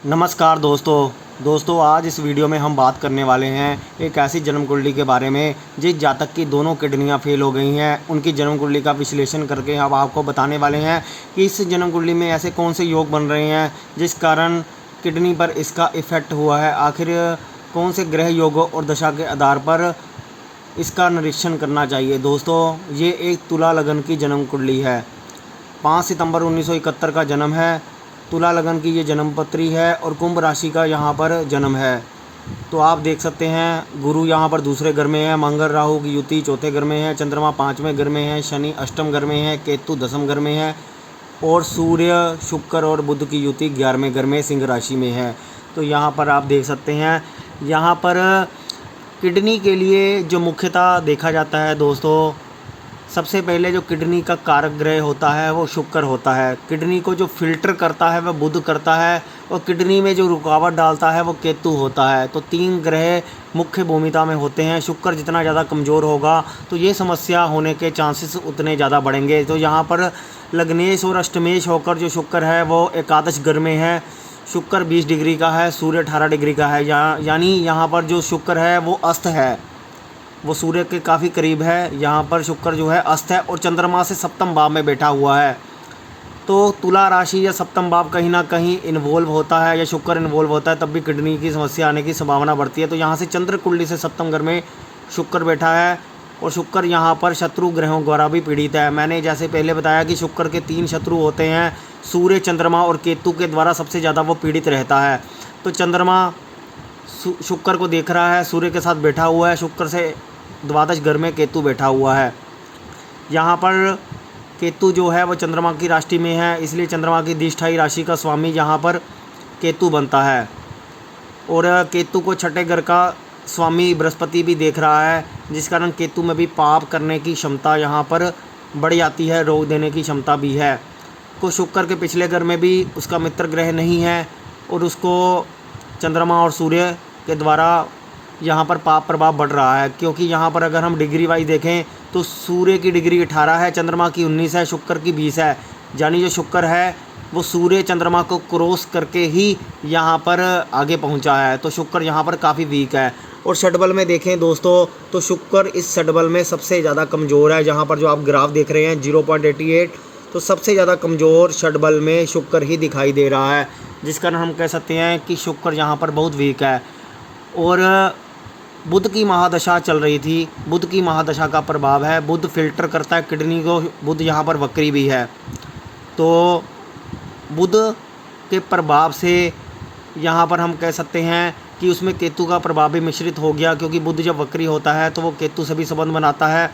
नमस्कार दोस्तों आज इस वीडियो में हम बात करने वाले हैं एक ऐसी जन्म कुंडली के बारे में जिस जातक की दोनों किडनियां फेल हो गई हैं। उनकी जन्म कुंडली का विश्लेषण करके अब आपको बताने वाले हैं कि इस जन्म कुंडली में ऐसे कौन से योग बन रहे हैं जिस कारण किडनी पर इसका इफ़ेक्ट हुआ है। आखिर कौन से ग्रह योगों और दशा के आधार पर इसका निरीक्षण करना चाहिए। दोस्तों, ये एक तुला लगन की जन्म कुंडली है। 5 सितंबर 1971 का जन्म है। तुला लगन की ये जन्म पत्री है और कुंभ राशि का यहाँ पर जन्म है। तो आप देख सकते हैं गुरु यहाँ पर दूसरे घर में है, मंगल राहु की युति चौथे घर में है, चंद्रमा 5वें घर में है, शनि अष्टम घर में है, केतु 10वें घर में है और सूर्य शुक्र और बुध की युति 11वें घर में सिंह राशि में है। तो यहाँ पर आप देख सकते हैं, यहाँ पर किडनी के लिए जो मुख्यतः देखा जाता है दोस्तों, सबसे पहले जो किडनी का कारक ग्रह होता है वो शुक्र होता है। किडनी को जो फिल्टर करता है वह बुध करता है और किडनी में जो रुकावट डालता है वो केतु होता है। तो 3 ग्रह मुख्य भूमिका में होते हैं। शुक्र जितना ज़्यादा कमज़ोर होगा तो ये समस्या होने के चांसेस उतने ज़्यादा बढ़ेंगे। तो यहाँ पर लग्नेश और अष्टमेश होकर जो शुक्र है वो एकादश घर में है। शुक्र 20 डिग्री का है, सूर्य 18 डिग्री का है। यानी यहाँ पर जो शुक्र है वो अस्त है, वो सूर्य के काफ़ी करीब है। यहाँ पर शुक्र जो है अस्त है और चंद्रमा से सप्तम भाव में बैठा हुआ है। तो तुला राशि या सप्तम भाव कहीं ना कहीं इन्वॉल्व होता है या शुक्र इन्वॉल्व होता है, तब भी किडनी की समस्या आने की संभावना बढ़ती है। तो यहाँ से चंद्र कुंडली से सप्तम घर में शुक्र बैठा है और शुक्र यहाँ पर शत्रु ग्रहों द्वारा भी पीड़ित है। मैंने जैसे पहले बताया कि शुक्र के 3 शत्रु होते हैं, सूर्य, चंद्रमा और केतु के द्वारा सबसे ज़्यादा वो पीड़ित रहता है। तो चंद्रमा शुक्र को देख रहा है, सूर्य के साथ बैठा हुआ है, शुक्र से द्वादश घर में केतु बैठा हुआ है। यहाँ पर केतु जो है वो चंद्रमा की राशि में है, इसलिए चंद्रमा की अधिष्ठायी राशि का स्वामी यहाँ पर केतु बनता है। और केतु को छठे घर का स्वामी बृहस्पति भी देख रहा है, जिस कारण केतु में भी पाप करने की क्षमता यहाँ पर बढ़ जाती है, रोग देने की क्षमता भी है। तो शुक्र के पिछले घर में भी उसका मित्र ग्रह नहीं है और उसको चंद्रमा और सूर्य के द्वारा यहाँ पर पाप प्रभाव बढ़ रहा है। क्योंकि यहाँ पर अगर हम डिग्री वाइज देखें तो सूर्य की डिग्री 18 है, चंद्रमा की 19 है, शुक्र की 20 है। यानी जो शुक्र है वो सूर्य चंद्रमा को क्रॉस करके ही यहाँ पर आगे पहुँचा है। तो शुक्र यहाँ पर काफ़ी वीक है। और षटबल में देखें दोस्तों तो शुक्र इस षटबल में सबसे ज़्यादा कमज़ोर है। जहाँ पर जो आप ग्राफ देख रहे हैं 0.88, तो सबसे ज़्यादा कमज़ोर षटबल में शुक्र ही दिखाई दे रहा है, जिस कारण हम कह सकते हैं कि शुक्र यहाँ पर बहुत वीक है। और बुध की महादशा चल रही थी, बुध की महादशा का प्रभाव है, बुध फिल्टर करता है किडनी को, बुध यहाँ पर वक्री भी है। तो बुध के प्रभाव से यहाँ पर हम कह सकते हैं कि उसमें केतु का प्रभाव भी मिश्रित हो गया, क्योंकि बुध जब वक्री होता है तो वो केतु से भी संबंध बनाता है।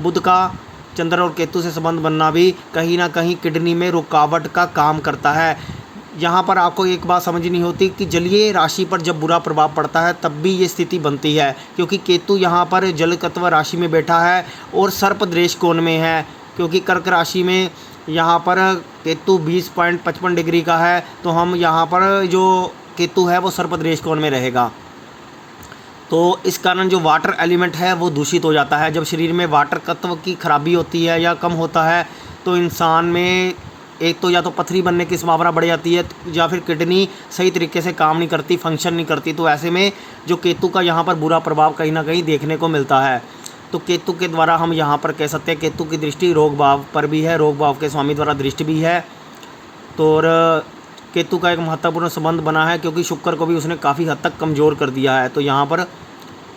बुध का चंद्र और केतु से संबंध बनना भी कहीं ना कहीं किडनी में रुकावट का काम करता है। यहाँ पर आपको एक बात समझनी होती कि जलीय राशि पर जब बुरा प्रभाव पड़ता है तब भी ये स्थिति बनती है, क्योंकि केतु यहाँ पर जल तत्व राशि में बैठा है और सर्प दृश कोण में है। क्योंकि कर्क राशि में यहाँ पर केतु 20.55 डिग्री का है, तो हम यहाँ पर जो केतु है वो सर्प दृश कोण में रहेगा। तो इस कारण जो वाटर एलिमेंट है वो दूषित हो जाता है। जब शरीर में वाटर तत्व की खराबी होती है या कम होता है तो इंसान में एक तो या तो पथरी बनने की संभावना बढ़ जाती है या फिर किडनी सही तरीके से काम नहीं करती, फंक्शन नहीं करती। तो ऐसे में जो केतु का यहाँ पर बुरा प्रभाव कहीं ना कहीं देखने को मिलता है। तो केतु के द्वारा हम यहाँ पर कह सकते हैं केतु की दृष्टि रोग भाव पर भी है, रोग भाव के स्वामी द्वारा दृष्टि भी है। तो और केतु का एक महत्वपूर्ण संबंध बना है, क्योंकि शुक्र को भी उसने काफ़ी हद तक कमज़ोर कर दिया है। तो यहाँ पर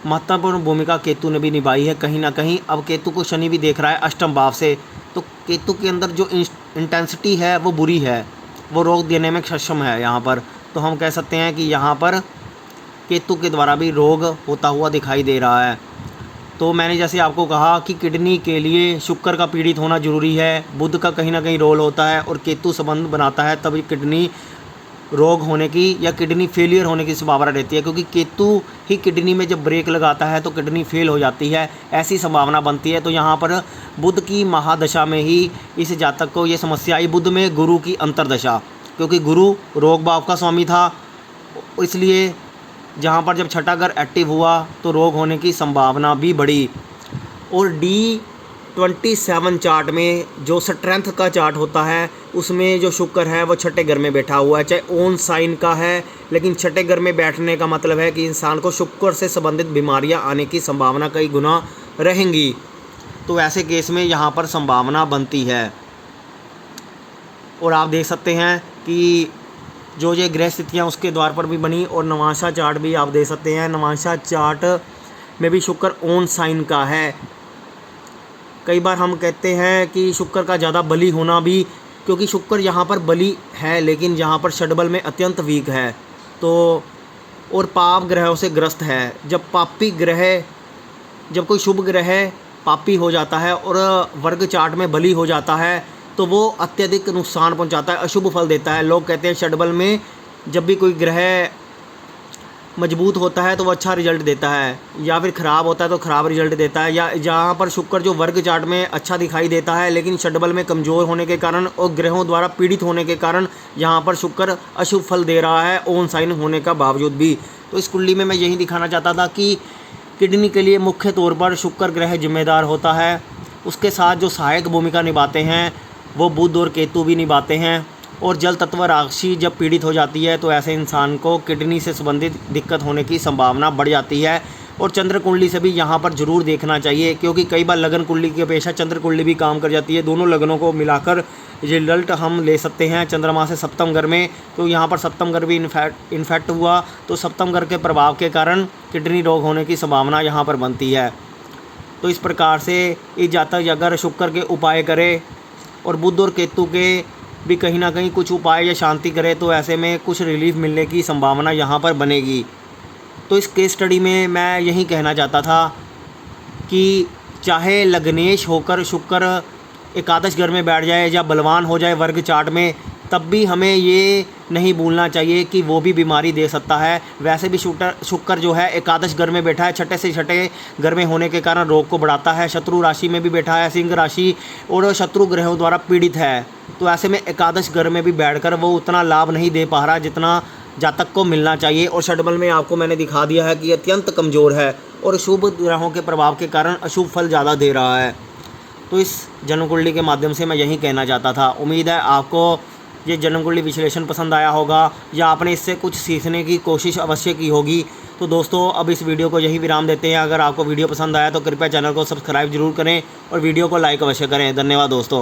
महत्वपूर्ण भूमिका केतु ने भी निभाई है कहीं ना कहीं। अब केतु को शनि भी देख रहा है अष्टम भाव से, तो केतु के अंदर जो इंटेंसिटी है वो बुरी है, वो रोग देने में सक्षम है यहाँ पर। तो हम कह सकते हैं कि यहाँ पर केतु के द्वारा भी रोग होता हुआ दिखाई दे रहा है। तो मैंने जैसे आपको कहा कि किडनी के लिए शुक्र का पीड़ित होना जरूरी है, बुध का कहीं ना कहीं रोल होता है और केतु संबंध बनाता है, तभी किडनी रोग होने की या किडनी फेलियर होने की संभावना रहती है। क्योंकि केतु ही किडनी में जब ब्रेक लगाता है तो किडनी फेल हो जाती है, ऐसी संभावना बनती है। तो यहाँ पर बुध की महादशा में ही इस जातक को ये समस्या आई। बुध में गुरु की अंतर्दशा, क्योंकि गुरु रोग भाव का स्वामी था, इसलिए जहाँ पर जब छठा घर एक्टिव हुआ तो रोग होने की संभावना भी बढ़ी। और डी 27 चार्ट में जो स्ट्रेंथ का चार्ट होता है उसमें जो शुक्र है वो छठे घर में बैठा हुआ है, चाहे ओन साइन का है, लेकिन छठे घर में बैठने का मतलब है कि इंसान को शुक्र से संबंधित बीमारियां आने की संभावना कई गुना रहेंगी। तो ऐसे केस में यहाँ पर संभावना बनती है। और आप देख सकते हैं कि जो ये ग्रह स्थितियाँ उसके द्वार पर भी बनी, और नवांशा चार्ट भी आप देख सकते हैं। नवांशा चार्ट में भी शुक्र ओन साइन का है। कई बार हम कहते हैं कि शुक्र का ज़्यादा बली होना भी, क्योंकि शुक्र यहाँ पर बली है लेकिन यहाँ पर षडबल में अत्यंत वीक है, तो और पाप ग्रहों से ग्रस्त है। जब कोई शुभ ग्रह पापी हो जाता है और वर्ग चार्ट में बली हो जाता है तो वो अत्यधिक नुकसान पहुंचाता है, अशुभ फल देता है। लोग कहते हैं षडबल में जब भी कोई ग्रह मजबूत होता है तो वो अच्छा रिजल्ट देता है, या फिर ख़राब होता है तो ख़राब रिजल्ट देता है। या जहाँ पर शुक्र जो वर्ग चार्ट में अच्छा दिखाई देता है लेकिन षडबल में कमज़ोर होने के कारण और ग्रहों द्वारा पीड़ित होने के कारण यहाँ पर शुक्र अशुभ फल दे रहा है, ओन साइन होने का बावजूद भी। तो इस कुंडली में मैं यही दिखाना चाहता था कि किडनी के लिए मुख्य तौर पर शुक्र ग्रह जिम्मेदार होता है। उसके साथ जो सहायक भूमिका निभाते हैं वो बुध और केतु भी निभाते हैं। और जल तत्व राशि जब पीड़ित हो जाती है तो ऐसे इंसान को किडनी से संबंधित दिक्कत होने की संभावना बढ़ जाती है। और चंद्र कुंडली से भी यहाँ पर ज़रूर देखना चाहिए, क्योंकि कई बार लगन कुंडली की अपेक्षा चंद्र कुंडली भी काम कर जाती है। दोनों लगनों को मिलाकर रिजल्ट हम ले सकते हैं। चंद्रमा से सप्तम घर में, तो यहाँ पर सप्तम घर भी इन्फेक्ट हुआ तो सप्तम घर के प्रभाव के कारण किडनी रोग होने की संभावना यहाँ पर बनती है। तो इस प्रकार से ये जातक अगर शुक्र के उपाय करे और बुध और केतु के भी कहीं ना कहीं कुछ उपाय या शांति करे तो ऐसे में कुछ रिलीफ मिलने की संभावना यहाँ पर बनेगी। तो इस केस स्टडी में मैं यही कहना चाहता था कि चाहे लग्नेश होकर शुक्र एकादश घर में बैठ जाए या बलवान हो जाए वर्ग चार्ट में, तब भी हमें ये नहीं भूलना चाहिए कि वो भी बीमारी दे सकता है। वैसे भी शुक्र जो है एकादश घर में बैठा है, छठे से छठे घर में होने के कारण रोग को बढ़ाता है। शत्रु राशि में भी बैठा है, सिंह राशि, और शत्रु ग्रहों द्वारा पीड़ित है। तो ऐसे में एकादश घर में भी बैठकर वो उतना लाभ नहीं दे पा रहा जितना जातक को मिलना चाहिए। और षडबल में आपको मैंने दिखा दिया है कि अत्यंत कमज़ोर है और शुभ ग्रहों के प्रभाव के कारण अशुभ फल ज़्यादा दे रहा है। तो इस जन्म कुंडली के माध्यम से मैं यही कहना चाहता था। उम्मीद है आपको ये जन्म कुंडली विश्लेषण पसंद आया होगा या आपने इससे कुछ सीखने की कोशिश अवश्य की होगी। तो दोस्तों अब इस वीडियो को यही विराम देते हैं। अगर आपको वीडियो पसंद आया तो कृपया चैनल को सब्सक्राइब जरूर करें और वीडियो को लाइक अवश्य करें। धन्यवाद दोस्तों।